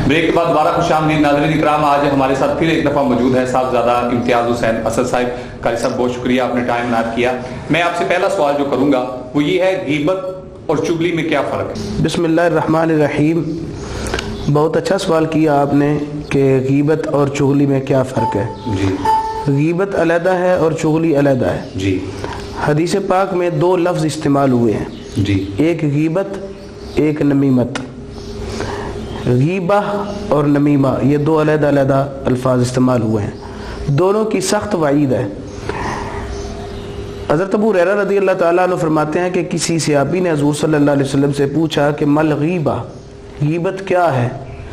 Break کے بعد دوبارہ خوش آمدید ناظرین اکرام. آج ہمارے ساتھ پھر ایک دفعہ موجود ہے صاحبزادہ امتیاز حسین اسد صاحب. قاری صاحب بہت شکریہ, آپ نے ٹائم عنایت کیا. میں آپ سے پہلا سوال جو کروں گا وہ یہ ہے, غیبت اور چغلی میں کیا فرق ہے؟ بسم اللہ الرحمن الرحیم. بہت اچھا سوال کیا آپ نے کہ غیبت اور چغلی میں کیا فرق ہے. جی. غیبت علیحدہ ہے اور چغلی علیحدہ ہے. جی. حدیث پاک میں دو لفظ استعمال ہوئے ہیں. جی. ایک غیبت, ایک نمیمت. غیبہ اور نمیمہ یہ دو علیحدہ علیحدہ الفاظ استعمال ہوئے ہیں, دونوں کی سخت وعید ہے. حضرت ابو ہریرہ رضی اللہ تعالیٰ عنہ فرماتے ہیں کہ کسی صحابی نے حضور صلی اللہ علیہ وسلم سے پوچھا کہ مل غیبہ, غیبت کیا ہے؟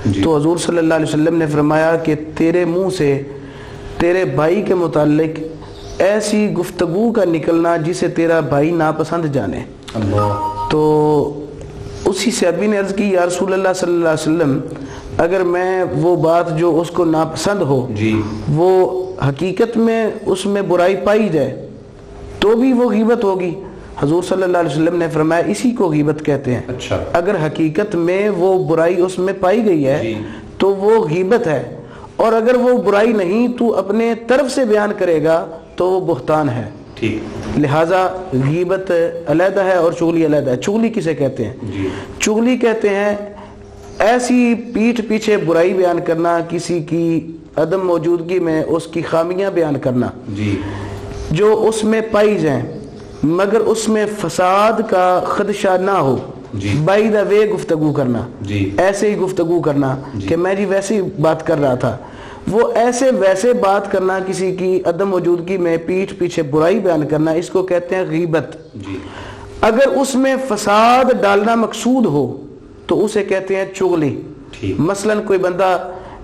جی. تو حضور صلی اللہ علیہ وسلم نے فرمایا کہ تیرے منہ سے تیرے بھائی کے متعلق ایسی گفتگو کا نکلنا جسے تیرا بھائی ناپسند جانے. اللہ. تو اسی صحابی نے عرض کی, یا رسول اللہ صلی اللہ علیہ وسلم, اگر میں وہ بات جو اس کو ناپسند ہو جی. وہ حقیقت میں اس میں برائی پائی جائے تو بھی وہ غیبت ہوگی؟ حضور صلی اللہ علیہ وسلم نے فرمایا اسی کو غیبت کہتے ہیں. اچھا. اگر حقیقت میں وہ برائی اس میں پائی گئی ہے جی. تو وہ غیبت ہے, اور اگر وہ برائی نہیں تو اپنے طرف سے بیان کرے گا تو وہ بہتان ہے. ٹھیک. لہٰذا غیبت علیحدہ ہے اور چغلی علیحدہ ہے. چغلی کسے کہتے ہیں؟ جی. چغلی کہتے ہیں ایسی پیٹھ پیچھے برائی بیان کرنا, کسی کی عدم موجودگی میں اس کی خامیاں بیان کرنا جی. جو اس میں پائی جائیں مگر اس میں فساد کا خدشہ نہ ہو. جی. بائی دا وے گفتگو کرنا, جی. ایسے ہی گفتگو کرنا جی. کہ میں جی ویسے ہی بات کر رہا تھا, وہ ایسے ویسے بات کرنا, کسی کی عدم موجودگی میں پیٹھ پیچھے برائی بیان کرنا, اس کو کہتے ہیں غیبت. جی. اگر اس میں فساد ڈالنا مقصود ہو تو اسے کہتے ہیں چغلی. ٹھیک. مثلاً کوئی بندہ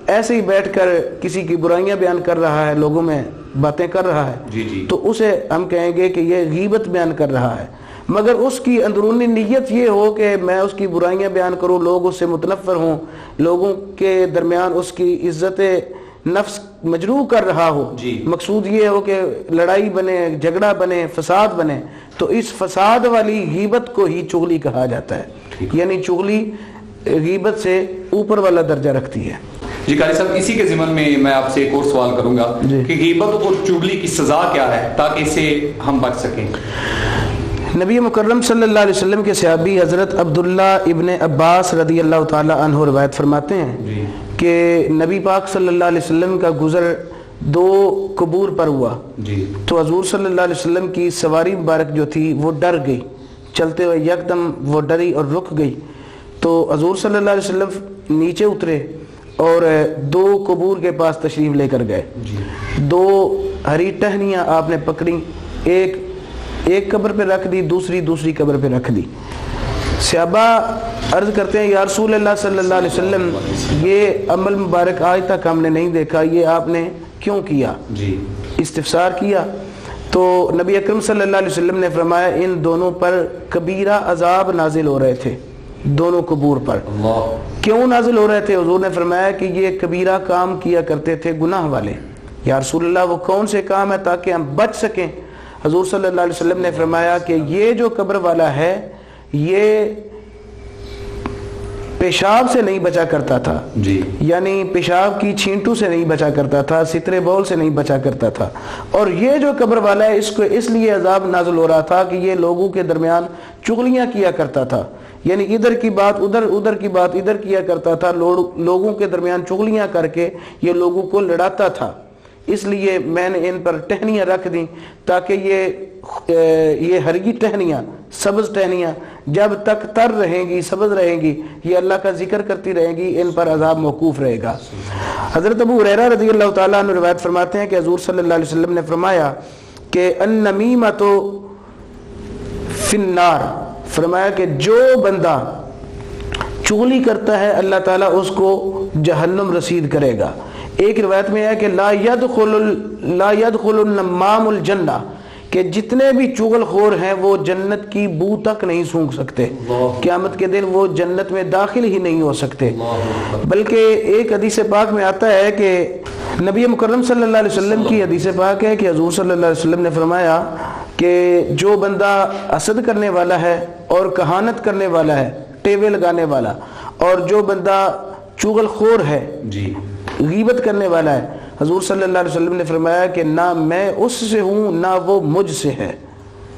ایسے ہی بیٹھ کر کسی کی برائیاں بیان کر رہا ہے, لوگوں میں باتیں کر رہا ہے, جی. جی. تو اسے ہم کہیں گے کہ یہ غیبت بیان کر رہا ہے, مگر اس کی اندرونی نیت یہ ہو کہ میں اس کی برائیاں بیان کروں, لوگ اس سے متنفر ہوں, لوگوں کے درمیان اس کی عزت نفس مجروح کر رہا ہو. جی. مقصود یہ ہو کہ لڑائی بنے, جھگڑا بنے, فساد بنے, تو اس فساد والی غیبت کو ہی چغلی کہا جاتا ہے. یعنی چغلی غیبت سے اوپر والا درجہ رکھتی ہے. جی قاری صاحب, اسی کے ضمن میں میں آپ سے ایک اور سوال کروں گا کہ غیبت اور چغلی کی سزا کیا ہے تاکہ اس سے ہم بچ سکیں. نبی مکرم صلی اللہ علیہ وسلم کے صحابی حضرت عبداللہ ابن عباس رضی اللہ تعالی عنہ روایت فرماتے ہیں جی. کہ نبی پاک صلی اللہ علیہ وسلم کا گزر دو قبور پر ہوا. جی. تو حضور صلی اللہ علیہ وسلم کی سواری مبارک جو تھی وہ ڈر گئی, چلتے ہوئے یکدم وہ ڈری اور رک گئی. تو حضور صلی اللہ علیہ وسلم نیچے اترے اور دو قبور کے پاس تشریف لے کر گئے. جی. دو ہری ٹہنیاں آپ نے پکڑی, ایک قبر پہ رکھ دی, دوسری قبر پہ رکھ دی. صحابہ عرض کرتے ہیں یا رسول اللہ صلی اللہ علیہ وسلم, یہ عمل مبارک آج تک ہم نے نہیں دیکھا, یہ آپ نے کیوں کیا؟ جی. استفسار کیا. تو نبی اکرم صلی اللہ علیہ وسلم نے فرمایا ان دونوں پر کبیرہ عذاب نازل ہو رہے تھے, دونوں قبور پر. اللہ. کیوں نازل ہو رہے تھے؟ حضور نے فرمایا کہ یہ کبیرہ کام کیا کرتے تھے گناہ والے. یا رسول اللہ وہ کون سے کام ہے تاکہ ہم بچ سکیں؟ حضور صلی اللہ علیہ وسلم نے فرمایا کہ یہ جو قبر والا ہے یہ پیشاب سے نہیں بچا کرتا تھا. جی. یعنی پیشاب کی چھینٹو سے نہیں بچا کرتا تھا, سترے بول سے نہیں بچا کرتا تھا. اور یہ جو قبر والا ہے اس کو اس لیے عذاب نازل ہو رہا تھا کہ یہ لوگوں کے درمیان چغلیاں کیا کرتا تھا. یعنی ادھر کی بات ادھر, ادھر کی بات ادھر کیا کرتا تھا, لوگوں کے درمیان چغلیاں کر کے یہ لوگوں کو لڑاتا تھا. اس لیے میں نے ان پر ٹہنیاں رکھ دیں تاکہ یہ ہرگی ٹہنیاں, سبز ٹہنیاں جب تک تر رہیں گی, سبز رہیں گی, یہ اللہ کا ذکر کرتی رہیں گی, ان پر عذاب موقوف رہے گا. حضرت ابو ہریرہ رضی اللہ تعالیٰ عنہ روایت فرماتے ہیں کہ حضور صلی اللہ علیہ وسلم نے فرمایا کہ النمیمۃ فی النار, فرمایا کہ جو بندہ چغلی کرتا ہے اللہ تعالیٰ اس کو جہنم رسید کرے گا. ایک روایت میں ہے کہ لا يدخل النمام الجنہ, کہ جتنے بھی چغل خور ہیں وہ جنت کی بو تک نہیں سونگھ سکتے, قیامت کے دن وہ جنت میں داخل ہی نہیں ہو سکتے. بلکہ ایک حدیث پاک میں آتا ہے کہ نبی مکرم صلی اللہ علیہ وسلم کی حدیث پاک ہے کہ حضور صلی اللہ علیہ وسلم نے فرمایا کہ جو بندہ حسد کرنے والا ہے اور کہانت کرنے والا ہے, ٹیوے لگانے والا, اور جو بندہ چغل خور ہے، جی غیبت کرنے والا ہے، حضور صلی اللہ علیہ وسلم نے فرمایا کہ نہ میں اس سے ہوں نہ وہ مجھ سے ہے۔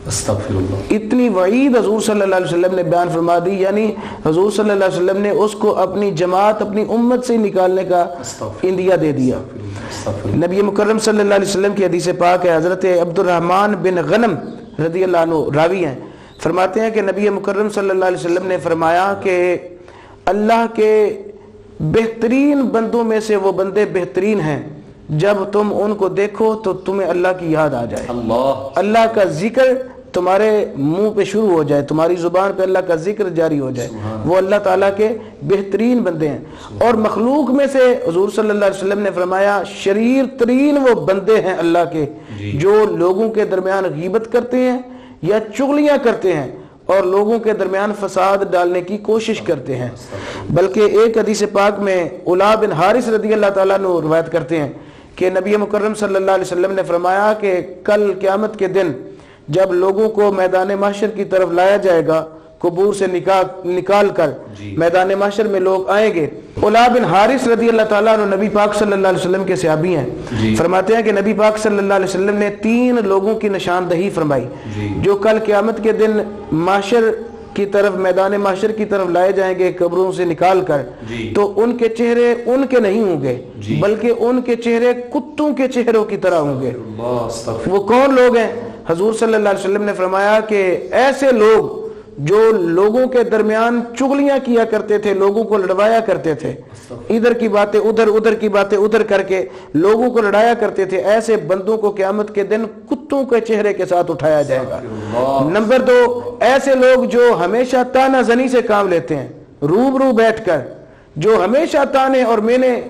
استغفر اللہ۔ اتنی وعید حضور صلی اللہ علیہ وسلم نے بیان فرما دی، یعنی حضور صلی اللہ علیہ وسلم نے اس کو اپنی جماعت، اپنی امت سے نکالنے کا اندیا دے دیا۔ نبی مکرم صلی اللہ علیہ وسلم کی حدیث پاک ہے، حضرت عبد الرحمن بن غنم رضی اللہ عنہ راوی ہیں، فرماتے ہیں کہ نبی مکرم صلی اللہ علیہ وسلم نے فرمایا کہ اللہ کے بہترین بندوں میں سے وہ بندے بہترین ہیں جب تم ان کو دیکھو تو تمہیں اللہ کی یاد آ جائے، اللہ کا ذکر تمہارے منہ پہ شروع ہو جائے، تمہاری زبان پہ اللہ کا ذکر جاری ہو جائے، وہ اللہ تعالیٰ کے بہترین بندے ہیں۔ اور مخلوق میں سے حضور صلی اللہ علیہ وسلم نے فرمایا شریر ترین وہ بندے ہیں اللہ کے جو لوگوں کے درمیان غیبت کرتے ہیں یا چغلیاں کرتے ہیں اور لوگوں کے درمیان فساد ڈالنے کی کوشش کرتے ہیں۔ بلکہ ایک حدیث پاک میں علا بن حارث رضی اللہ تعالیٰ عنہ روایت کرتے ہیں کہ نبی مکرم صلی اللہ علیہ وسلم نے فرمایا کہ کل قیامت کے دن جب لوگوں کو میدان محشر کی طرف لایا جائے گا، قبور سے نکال کر میدان محشر میں لوگ آئیں گے۔ علا بن حارث رضی اللہ تعالیٰ عنہ نبی پاک صلی اللہ علیہ وسلم کے صحابی ہیں، فرماتے ہیں کہ نبی پاک صلی اللہ علیہ وسلم نے 3 لوگوں کی نشاندہی فرمائی جو کل قیامت کے دن محشر کی طرف، میدان محشر کی طرف لائے جائیں گے قبروں سے نکال کر، تو ان کے چہرے ان کے نہیں ہوں گے بلکہ ان کے چہرے کتوں کے چہروں کی طرح ہوں گے۔ وہ کون لوگ ہیں؟ حضور صلی اللہ علیہ وسلم نے فرمایا کہ ایسے لوگ جو لوگوں کے درمیان چغلیاں کیا کرتے تھے، لوگوں کو لڑوایا کرتے تھے، ادھر کی باتیں ادھر، ادھر کی باتیں ادھر کر کے لوگوں کو لڑایا کرتے تھے، ایسے بندوں کو قیامت کے دن کتوں کے چہرے کے ساتھ اٹھایا جائے گا۔ نمبر 2، ایسے لوگ جو ہمیشہ تانا زنی سے کام لیتے ہیں، روبرو بیٹھ کر جو ہمیشہ تانے اور مینے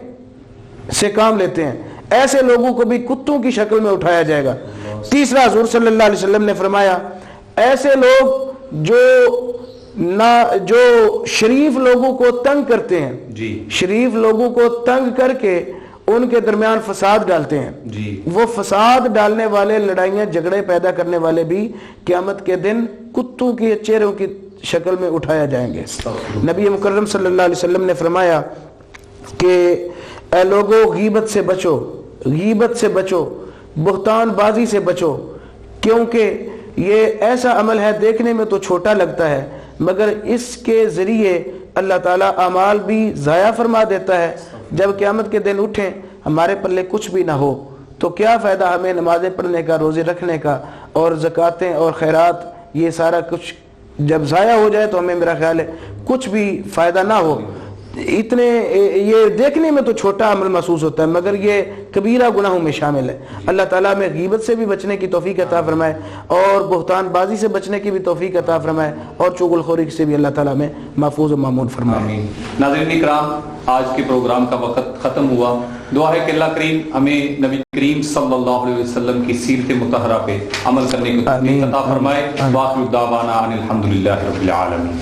سے کام لیتے ہیں، ایسے لوگوں کو بھی کتوں کی شکل میں اٹھایا جائے گا۔ تیسرا، حضور صلی اللہ علیہ وسلم نے فرمایا ایسے لوگ جو شریف لوگوں کو تنگ کرتے ہیں، شریف لوگوں کو تنگ کر کے ان کے درمیان فساد ڈالتے ہیں، وہ فساد ڈالنے والے، لڑائیاں جھگڑے پیدا کرنے والے بھی قیامت کے دن کتوں کے چہروں کی شکل میں اٹھایا جائیں گے۔ نبی مکرم صلی اللہ علیہ وسلم نے فرمایا کہ اے لوگو غیبت سے بچو، غیبت سے بچو، بہتان بازی سے بچو، کیونکہ یہ ایسا عمل ہے دیکھنے میں تو چھوٹا لگتا ہے مگر اس کے ذریعے اللہ تعالیٰ اعمال بھی ضائع فرما دیتا ہے۔ جب قیامت کے دن اٹھیں ہمارے پلے کچھ بھی نہ ہو تو کیا فائدہ ہمیں نمازیں پڑھنے کا، روزے رکھنے کا اور زکاتیں اور خیرات، یہ سارا کچھ جب ضائع ہو جائے تو ہمیں میرا خیال ہے کچھ بھی فائدہ نہ ہو۔ اتنے یہ دیکھنے میں تو چھوٹا عمل محسوس ہوتا ہے مگر یہ کبیرہ گناہوں میں شامل ہے۔ اللہ تعالیٰ میں غیبت سے بھی بچنے کی توفیق عطا فرمائے اور بہتان بازی سے بچنے کی بھی توفیق عطا فرمائے اور چغل خوری سے بھی اللہ تعالیٰ میں محفوظ و مامون فرمائے۔ آمین۔ ناظرین اکرام، آج کے پروگرام کا وقت ختم ہوا۔ دعا ہے کہ اللہ کریم ہمیں نبی کریم صلی اللہ علیہ وسلم کی سیرت مطہرہ پہ عمل کرنے کی توفیق عطا فرمائے۔ وآخر دعوانا ان الحمدللہ رب العالمین۔